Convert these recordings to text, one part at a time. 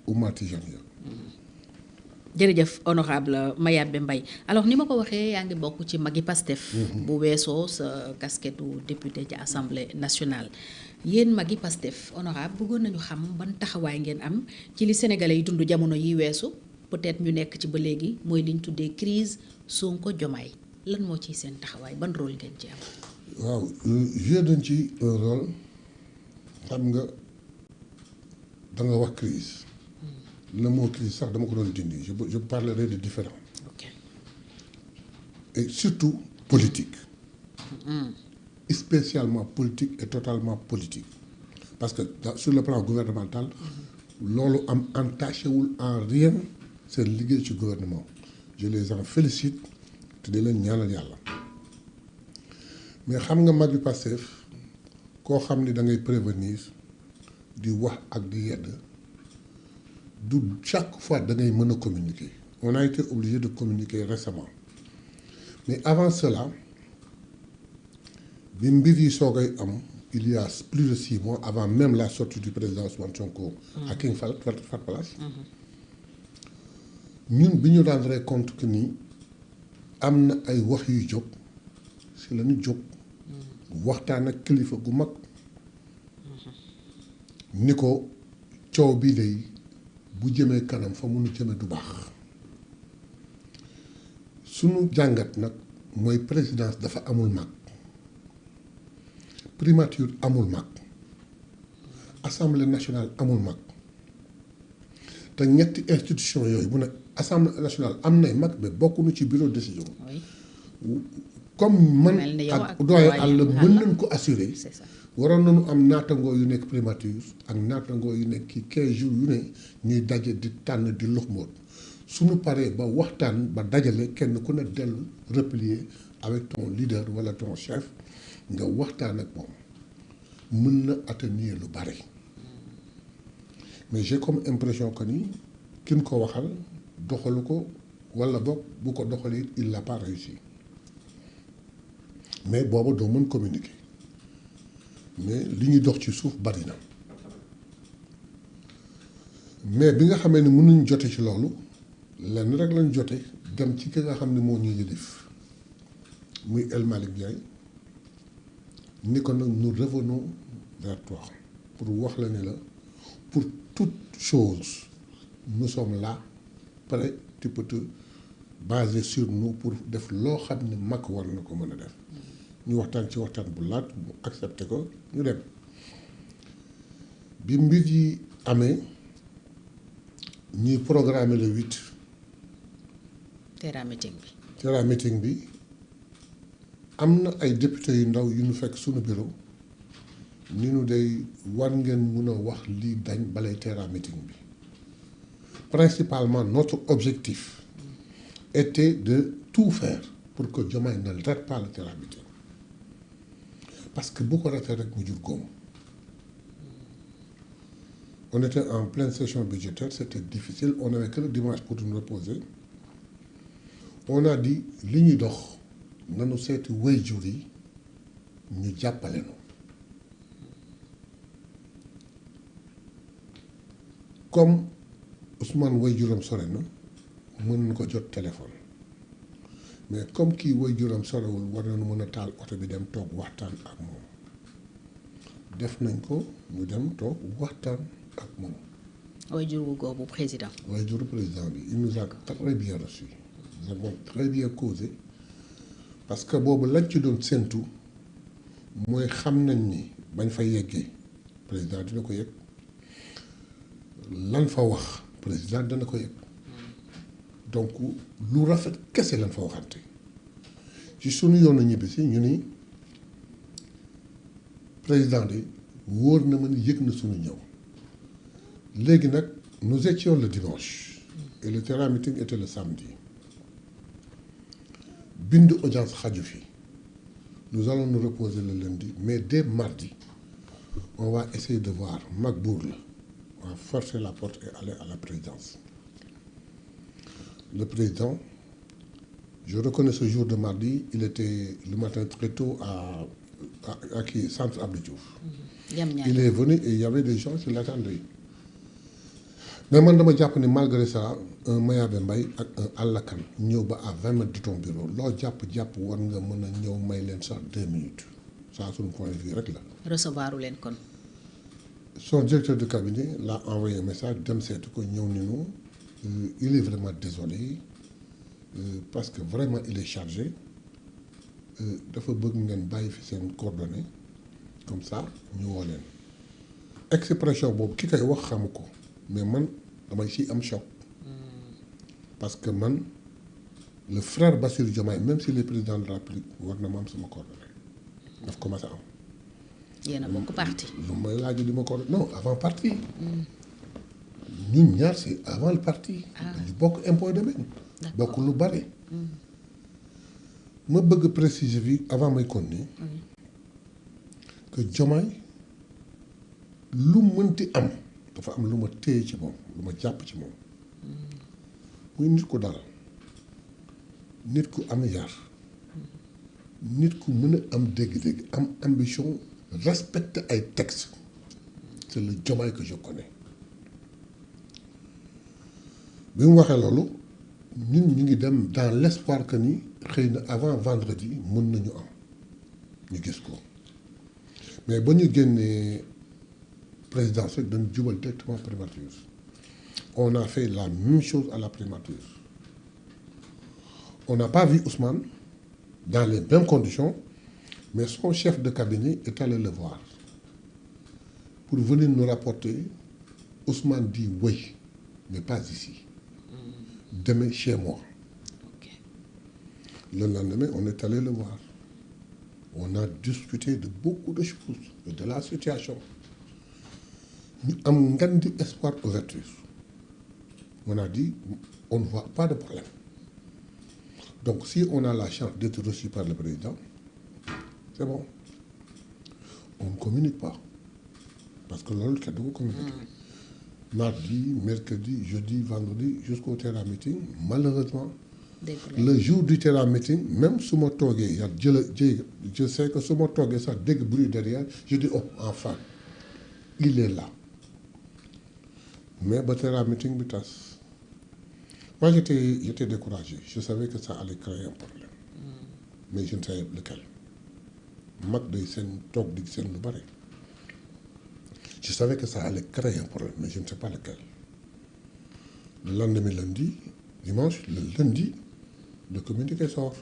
umma tijaniya. jërëjëf honorable Mayabé Mbaye alors ni ma ko waxee yaa ngi bokk ci magi Pastef bu weesoo sa casquette député ci assemblée nationale yéen magi Pastef honorable bëggoon nañu xam ban taxawaay ngeen am ci li sénégalais yi dund jamono yi weesu peut-être ñu nekk ci ba léegi mooy li ñu tuddee crise Sonko Diomaye lan moo ciy seen taxawaay ban rôle ngeen ci am. waaw joué nañ ci un rôle xam nga da nga wax crise le mot crise sax dama ko doon dindi je parlerai de différent. ok et surtout politique. Spécialement politique et totalement politique parce que sur le plan gouvernemental loolu am entaché wul en rien seen liggéey ci gouvernement je les en félicite te di leen ñaanal yàlla mais xam nga mag bi Pastef koo xam ni da ngay prévenir di wax ak di yedd du chaque fois da ngay mën a communiquer on a été obligé de communiquer récemment mais avant cela bi mbir yi soogay am il y a plus de 6 mois avant même la sortie du président Ousmane Sonko à King Fahd Palace ñun bi ñu rendre compte que ni am na ay wax yuy jóg si la ñu jóg waxtaan ak kilifa gu mag ni ko coow bii day bu jëmee kanam fa munu jëme du baax sunu jàngat nag mooy présidence dafa amul mag primature amul mag assemblée nationale amul mag te ñetti institution yooyu bu ne assemblée nationale am nay mag mais bokkuñu ci bureau de décision comme man ak doyen àll mën nañ ko assurer waroon nañu am naatangoo yu nekk primature ak naatangoo yu nekk ki 15 jours yu ne ñuy daje di tànn di luxmoot suñu paree ba waxtaan ba dajale kenn ku ne dellu replier avec ton leader wala ton chef nga waxtaan ak moom mën na atténuer lu bare mais j'ai comme impression que ni kin ko waxal doxalu ko wala boog bu ko doxalee il n'a pas réussi mais booba doo mën communiquer mais li ñuy dox ci suuf bari na mais bi nga xamee ne mënuñ jote ci loolu lenn rek lañ jote dem ci ki nga xam ne moo ñuy yëlif muy El Malick Ndiaye ni ko nag nous revenons vers toi pour wax la ne la pour toute chose nous sommes là prêts tu peux te baser sur nous pour def loo xam ne mag war na ko mën a def ñu waxtaan ci waxtaan bu laat mu accepté ko ñu dem bi mbir yi amee ñuy programmer le 8. Terra meeting bi am na ay député yu ndaw yu ñu fekk suñu bureau ni ñu day war ngeen mun a wax lii dañ balay Terra meeting bi principalement notre objectif était de tout faire pour que Diomaye ne rate pas le Terra meeting parce que bu ko ratee rek mu jur góom on était en pleine session budgétaire c'était difficile on avait que le dimanche pour nous reposer on a dit li ñuy dox nanu seeti waajur yi ñu jàppale nu comme Ousmane waajuram sore na mën nañu ko jot téléphone mais comme kii waajuram sorewul war nañu mën a taal oto bi dem toog waxtaan ak moom def nañ ko ñu dem toog waxtaan ak moom. waajur wu góor bu président. waajuru président bi il nous a très bien reçu nous avons très bien causé parce que boobu lañ ci doon séntu mooy xam nañ ni bañ fa yeggee président dina ko yëg lan fa wax président dana ko yëg donc lu rafet kese lan fa waxante ci sunu yoonu ñibbisi ñu ni président de wóor na ma ni yëg na sunu ñëw léegi nag nous étions le dimanche et le Terra meeting était le samedi bind audience xaju fi nous allons nous reposer le lundi mais dès mardi on va essayer de voir Macbour la on va forcer la porte et aller à la présidence le président je reconnais ce jour de mardi il était le matin très tôt à qui centre Abdou Diouf il est venu et il y avait des gens qui l'attendaient mais man dama jàpp ni malgré ça un Mayabé Mbaye ak un Alla Kane ñëw ba à 20 mètres de ton bureau loo jàpp war nga mën a ñëw may leen sax 2 minutes ça suñu point de vue rek la. recevoir leen kon. son directeur de cabinet l'a envoyé un message dem seetu ko ñëw ni ñu il est vraiment désolé parce que vraiment il est chargé dafa bëgg ngeen bàyyi fi seen coordonnées comme ça ñu woo leen expression boobu ki koy wax xamu ko mais man damay si am choc parce que man le frère Bassirou Diomaye même s'il est président de la République war na ma am sama coordonnée daf commencé am. yéen a bokk parti. lu may laaj li ma ko non avant parti. ñun ñaar c'est avant le parti. dañu bokk impôt domaine. bokk lu bare. ma bëgg préciser bi avant may continuer que Diomaye lu mënti am dafa am lu ma téye ci moom lu ma jàpp ci moom muy nit ku dal nit ku am yar nit ku mën a am dégg-dégg am ambition respecter ay textes c'est le Diomaye que je connais bi mu waxee loolu ñun ñu ngi dem dans l'espoir que ni xëy na avant vendredi mën nañu am ñu gis ko mais ba ñu génnee présidence rek dañu jubal directement primature on a fait la même chose à la primature on n'a pas vu Ousmane dans les mêmes conditions mais son chef de cabinet est allé le voir pour venir nous rapporter Ousmane dit oui mais pas ici demain chez moi. Okay. Le lendemain, on est allé le voir. On a discuté de beaucoup de choses, de la situation. Nous avons gagné espoir ouverture. On a dit, on ne voit pas de problème. Donc, si on a la chance d'être reçu par le président, c'est bon. On ne communique pas. Parce que l'autre qui doit communiquer. Mardi, mercredi, jeudi, vendredi, jusqu'au terrain meeting, malheureusement, le jour du terrain meeting, même si je togué, je sais que si je togué ça, dès que bruit derrière, je dis, oh, enfin, il est là. Mais le terrain meeting, moi j'étais découragé. Je savais que ça allait créer un problème. Mais je ne savais lequel. Je savais que ça allait créer un problème, mais je ne sais pas lequel. Le lendemain lundi, dimanche, le lundi, le communiqué sort.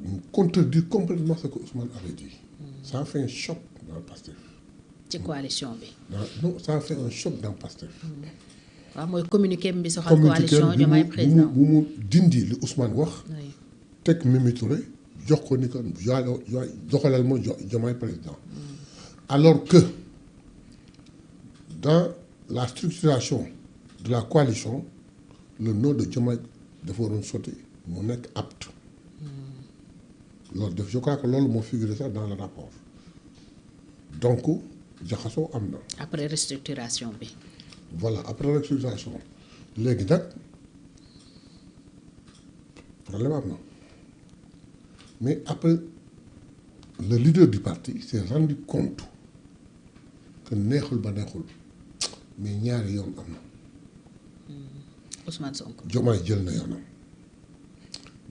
On contredit complètement ce que Ousmane avait dit. Ça a fait un choc dans le PASTEF. C'est coalition bi. Non, ça a fait un choc dans le PASTEF. waaw mooy communiqué bi soxal coalition Diomaye président bu mu dindi li Ousmane wax. teg Mimi Touré jox ko ni ko joxalal ma Diomaye président. Alors que dans la structuration de la coalition le nom de Diomaye dafa waroon sauter mu nekk apte. loolu def je crois que loolu moo figuré ça dans le rapport donc jaxasoo am na. après restructuration bi. voilà après restructuration léegi nag problème am na mais après le leader du parti s'est rendu compte que neexul ba neexul mais ñaari yoon am na. Ousmane Sonko. Diomaye jël na yoonam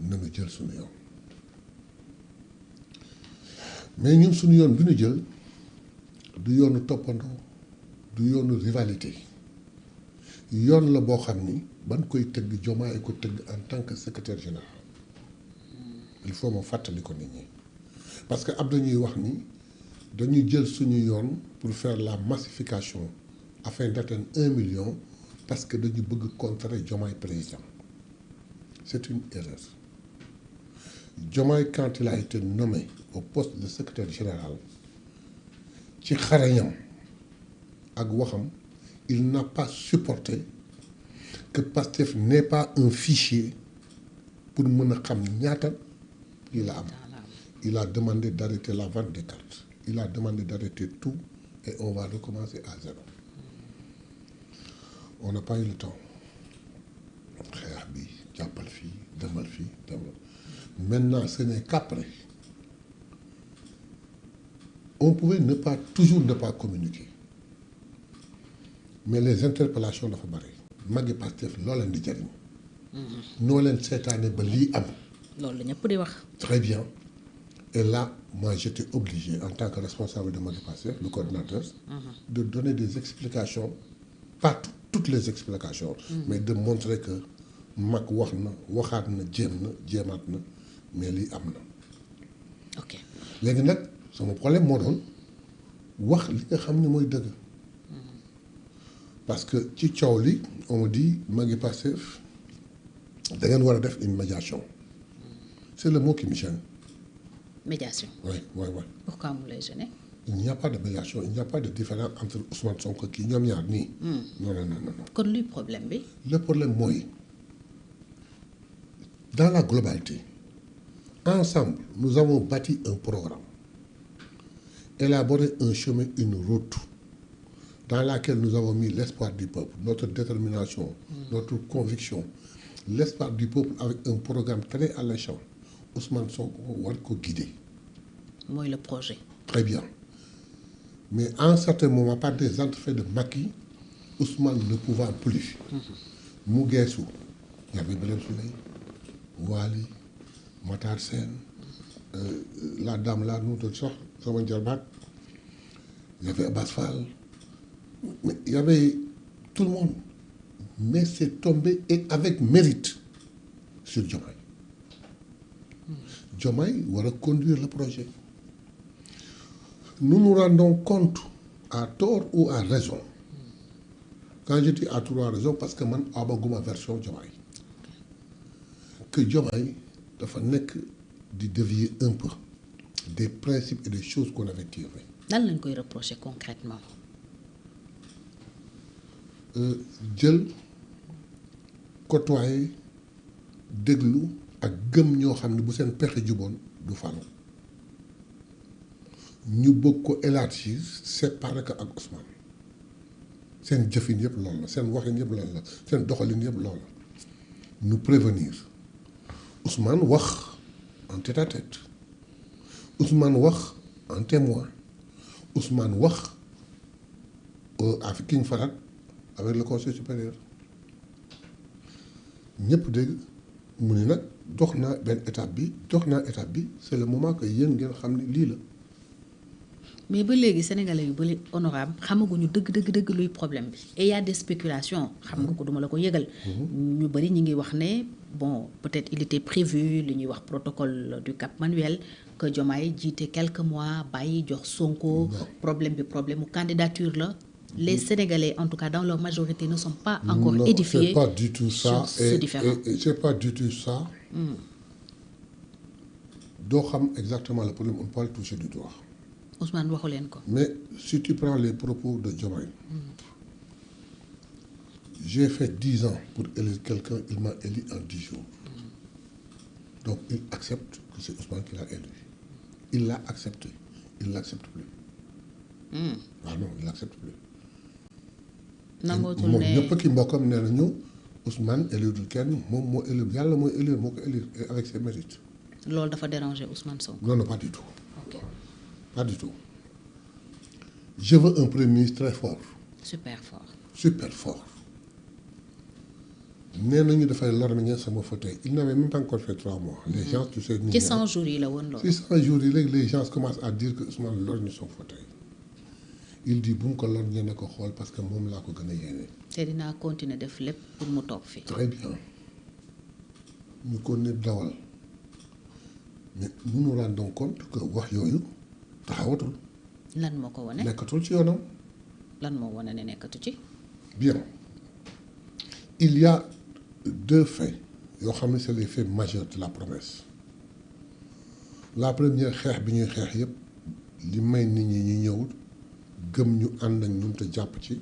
na nga jël suñu yoon mais ñun suñu yoon bi ñu jël du yoonu toppandoo du yoonu rivalité yoon la boo xam ni ban koy tëgg Diomaye ko tëgg en tant que secrétaire général il faut ma fàttali ko nit ñi parce que ab dañuy wax ni dañuy jël suñu yoon pour faire la massification afin d'atteindre 1 million parce que dañu bëgg contrer Diomaye président c'est une erreur. Diomaye quand il a été nommé au poste de secrétaire général ci xarañam ak waxam il n'a pas supporté que Pastef n'ait pas un fichier pour mën a xam ñaata lii la am. Il a demandé d'arrêter la vente des cartes. Il a demandé d'arrêter tout et on va recommencer à zéro. On n'a pas eu le temps. xeex bi jàppal fii demal fii demal. Maintenant ce n'est qu'après on pouvait toujours ne pas communiquer mais les interpellations dafa bari magi Pastef loo leen di jariñ noo leen seetaane ba lii am loolu la ñëpp di wax. très bien et là moi j'étais obligé en tant que responsable de magi Pastef le coordinateur de donner des explications pas toutes les explications mais de montrer que mag wax na waxaat na jéemaat na mais lii am na ok léegi nag sama problème moo doon wax li nga xam ne mooy dëgg parce que ci coow li on me dit magi Pastef da ngeen war a def une médiation c'est le mot qui me gêne. médiation. oui. pourquoi mu lay gêner. il n'y a pas de médiation il n'y a pas de différence entre Ousmane Sonko kii ñoom ñaar nii. non. kon luy problème bi. le problème mooy dans la globalité ensemble nous avons bâti un programme élaboré un chemin une route dans laquelle nous avons mis l'espoir du peuple notre détermination notre conviction l'espoir du peuple avec un programme très alléchant Ousmane Sonko war ko guider. mooy le projet. très bien mais à un certain moment par des entrefaits de Macky Ousmane ne pouvant plus mu geesu y avait Birame Souleye Waly Matar Sène la dame là nu mu sax sama jarbaat y avait Abass Fall mais y avait tout le monde mais c'est tombé et avec mérite sur Diomaye Diomaye war a conduire le projet nous nous rendons compte à tort ou à raison quand je dis à tort ou à raison parce que man amaguma version Diomaye que Diomaye dafa nekk di dévier un peu des principes et des choses qu'on avait tirées. lan lañ koy reprocher concrètement. jël côtoyer déglu ak gëm ñoo xam ne bu seen pexe juboon du falu ñu bëgg ko élargir séparer ko ak Ousmane seen jëfin yëpp loolu la seen waxin yëpp loolu la seen doxalin yëpp loolu la nous prévenir Ousmane wax en tête-à-tête Ousmane wax en témoin Ousmane wax avec ki ñu faral avec le conseil supérieur ñëpp dégg mu ni nag dox naa benn étape bi c'est le moment que yéen ngeen xam ne lii la. mais ba léegi sénégalais yu bëri honorable xamaguñu dëgg luy problème bi et y a des spéculations xam nga ko duma la ko yëgal. ñu bëri ñu ngi wax ne bon peut-être il était prévu li ñuy wax protocole du Cap Manuel que Diomaye jiite quelques mois bàyyi jox Sonko. problème mu candidature la. Les Sénégalais, en tout cas dans leur majorité, ne sont pas encore édifiés. C'est pas du tout ça. C'est différent. Et c'est pas du tout ça. doo xam exactement le problème on peut le toucher du doigt. Ousmane waxu leen ko. Mais si tu prends les propos de Diomaye, j'ai fait 10 ans pour élire quelqu'un, il m'a élu en 10 jours. Donc il accepte que c'est Ousmane qui l'a élu. Il l'a accepté. Il ne l'accepte plus. Ah non, il ne l'accepte plus. nangootul moom ne ñëpp ki mbokkam nee nañu Ousmane élire kenn moom moo élire yàlla mooy élire moo ko élire avec ses mérites. loolu dafa déranger Ousmane Sonko. Non, pas du tout. Ok. Pas du tout. Je veux un premier ministre très fort. Super fort. nee nañu dafay lorgner sama fauteuil il n'avait même pas encore fait 3 mois. Les gens tu sais. ci 100 jours yi la woon loolu. ci 100 jours yi léegi les gens commencent à dire que Ousmane lorgne son fauteuil. il dit bu mu ko lorgner na ko xool parce que moom laa ko gën a yéene. te dinaa continuer def lépp pour mu toog fi. très bien ñu ko nit dawal mais nous nous rendons compte que wax yooyu taxawatul. lan moo ko wane. nekkatul ci yoonam. lan moo wane ne nekkatu ci. bien il y a 2 faits yoo xam ne c'est les faits majeurs de la promesse la première xeex bi ñuy xeex yépp li may nit ñi ñu ñëw gëm ñu ànd ak ñun te jàpp ci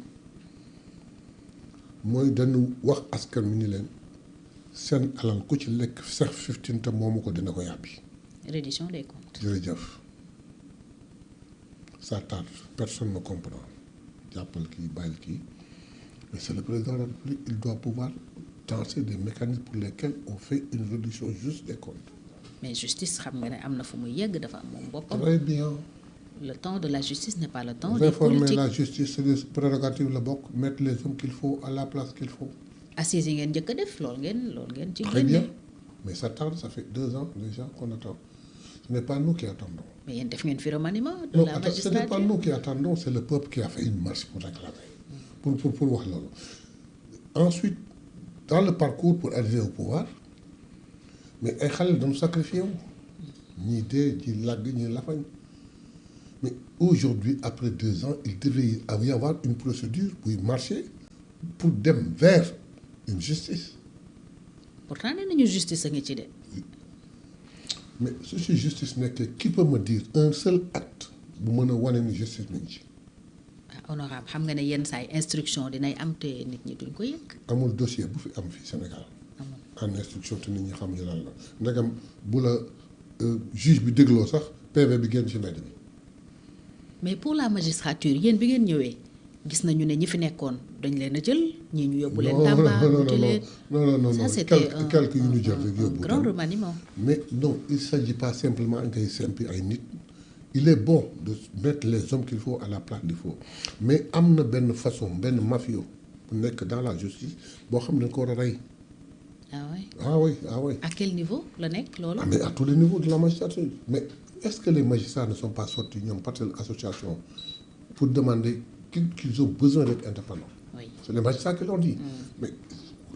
mooy dañu wax askan mi ni leen seen alal ku ci lekk sax 15 te moomu ko dina ko yàbbi. reddition des comptes. jërëjëf ça tarde personne ne comprend jàppal kii bàyyil kii mais c'est le président de la République il doit pouvoir lancer des mécanismes pour lesquels on fait une réduction juste des comptes. mais justice xam nga ne am na fu muy yegg dafa am moom boppam. très bien le temps de la justice n'est pas le temps des réformer politiques. la justice c'est des prérogatives la bokk mettre les hommes qu'il faut à la place qu'il faut. assises yi ngeen njëkk a def loolu ngeen ci Très bien génne. mais ça tarde ça fait 2 ans déjà qu'on attend ce n'est pas nous qui attendons. mais yéen def ngeen fi remaniement de Non, la attends, ce n'est pas magistrature. nous qui attendons, c'est le peuple qui a fait une marche pour réclamer. Pour wax loolu. Ensuite, dans le parcours pour arriver au pouvoir, mais ay xale dañu sacrifié wu. ñii dee ñii làgg ñii lafañ. Mais aujourd'hui, après 2 ans, il devait y avoir une procédure pour marcher pour dem vers une justice. pourtant nee nañu justice a ngi ci de. Mais si justice nekkee qui peut me dire un seul acte bu mën a wane ni justice mi ngi ci. ah honorable xam nga ne yenn saa yi instruction dinay am te nit ñi duñ ko yëg. amul dossier bu fi am fii Sénégal. amul en instruction te nit ñi xam ñu lan la ndegam bu la juge bi dégloo sax PV bi génn ci mbedd bi. mais pour la magistrature yéen bi ngeen ñëwee gis nañu ne ñi fi nekkoon dañ leen a jël ñii ñu yóbbu leen Tamba wuti leen. non ça c'était quelques yu ñu jël rek un yóbbu grand remaniement. mais non il s'agit pas simplement ngay sempi ay nit il est bon de mettre les hommes qu'il faut à la place qu'il faut mais am na benn façon benn mafio bu nekk dans la justice boo xam ne dañ ko war a rey. ah oui ah oui ah oui. à quel niveau la nekk loolu. Ah, mais à tous les niveaux de la magistrature. Mais est-ce que les magistrats ne sont pas sortis, ñoom par cette association, pour demander qu'ils ont besoin d'être indépendants? oui C'est les magistrats qui l'ont dit. Mais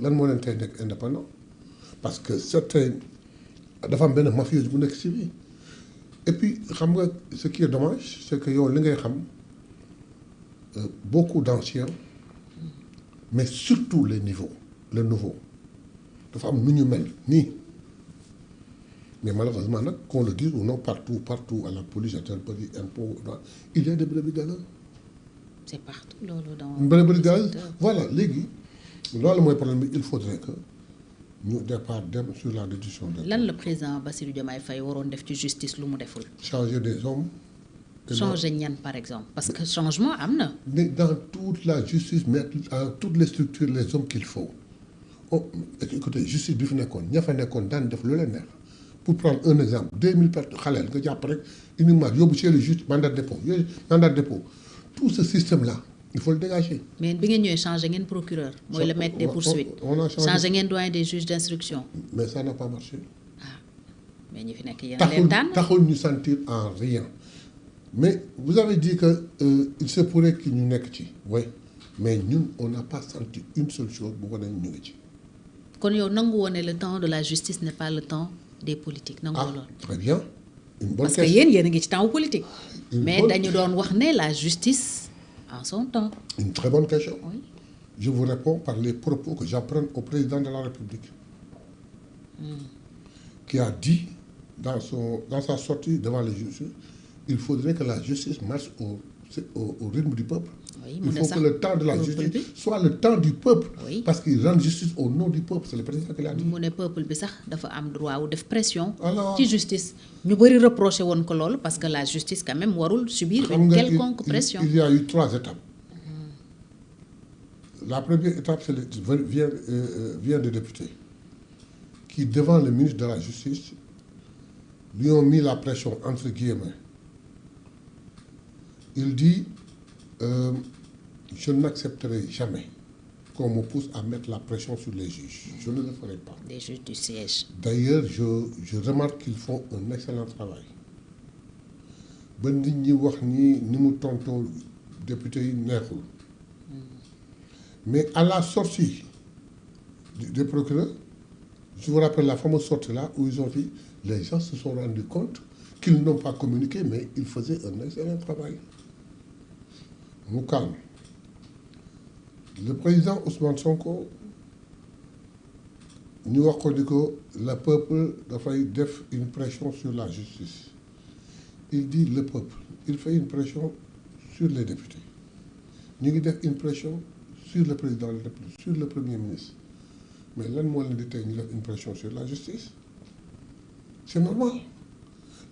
lan moo leen tey nekk indépendant? Parce que certains dafa am benn mafieuse bu nekk ci biir. Et puis xam nga ce qui est dommage, c'est que yow li ngay xam beaucoup d'anciens, mais surtout les nouveaux dafa am nu ñu mel nii. Mais malheureusement nag qu'on le dise ou non partout à la police gendarmerie impôt il y a des brebis galeuses. c'est partout loolu dans. brebis galeuses voilà léegi loolu mooy problème bi il faudrait que ñu départ dem sur la réduction de. lan la président Bassirou Diomaye Faye waroon def ci justice lu mu deful. changer des hommes. changer ñan par exemple parce que changement am na. mais dans toute la justice mettre en toutes les structures les hommes qu'il faut. Oh écoutez justice bi fi nekkoon ña fa nekkoon daan def lu leen neex. Pour prendre un exemple 2000 personnes xaleel nga jàpp rek uniquement yóbbu chez le juge mandat de dépôt tout ce système là il faut le dégager. mais bi ngeen ñëwee changé ngeen procureur. mooy le maître des poursuites. on a changé ngeen doyen des juges d'instruction. mais ça n'a pas marché. ah mais ñi fi nekk yéen a leen tànn taxul ñu sentir en rien mais vous avez dit que il se pourrait que ñu nekk ci oui mais ñun on n'a pas senti une seule chose bu ko ne ñu ngi ci. kon yow nangu woon ne le temps de la justice n'est pas le temps des politiques nangu loolu. très bien une bonne parce que question. yéen a ngi ci temps politique. mais dañu doon wax ne la justice en son temps. Une très bonne question. oui Je vous réponds par les propos que j'apprends au président de la République, qui a dit dans sa sortie devant les juges, il faudrait que la justice marche au rythme du peuple. Oui, il faut que le temps de la peuple justice bi. soit le temps du peuple, Oui. parce qu'il rend justice au nom du peuple. C'est le président qui l'a dit. mu ne peuple bi sax dafa am droit wu def pression. Alors- ci justice ñu bëri reproché woon ko loolu parce que la justice quand même warul subir Xam une nga, quelconque pression. il y a eu 3 étapes. La première étape, c'est vient des députés qui, devant le ministre de la Justice, lui ont mis la pression entre guillemets. Il dit je n'accepterai jamais qu'on me pousse à mettre la pression sur les juges. Je ne le ferai pas. des juges du siège. D'ailleurs, je remarque qu'ils font un excellent travail. ba nit ñi wax ni mu tontoo député yi neexul. Mais à la sortie des procureurs, je vous rappelle la fameuse sortie là où ils ont dit les gens se sont rendus compte qu'ils n'ont pas communiqué mais ils faisaient un excellent travail. Mu calme. Le président Ousmane Sonko ñu wax ko ni ko le peuple dafay def une pression sur la justice. Il dit le peuple il fait une pression sur les députés ñu ngi def une pression sur le président de la République sur le premier ministre mais lan moo leen di tey ñu def une pression sur la justice c'est normal.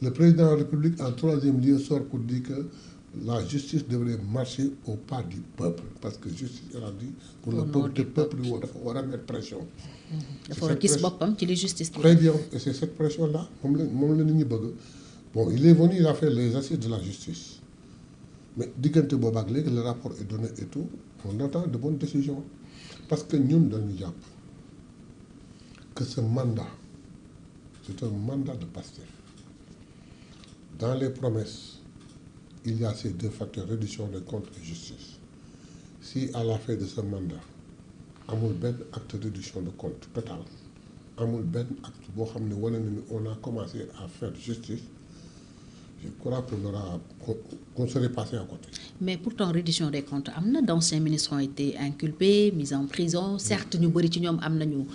Le président de la République en troisième lieu sort pour dire que la justice devrait marcher au pas du peuple parce que justice elle a dit pour le peuple te peuple bi dafa war a mettre pression. dafa war a gis boppam ci li justice bi. Très bien et c'est cette pression là moom la nit ñi bëgg bon il est venu il a fait les assises de la justice mais diggante boobu ak léegi le rapport est donné et tout on attend de bonnes décisions parce que ñun dañu jàpp que ce mandat c'est un mandat de Pastef. Dans les promesses il y a ces deux facteurs réduction des comptes et justice si à la fin de ce mandat amul benn acte de réduction de compte total amul benn acte boo xam ne wane na ni on a commencé à faire justice je crois qu'on serait passé à côté. Mais pourtant reddition des comptes am na d'anciens ministres ont été inculpés mis en prison certes ñu bëri ci ñoom am nañu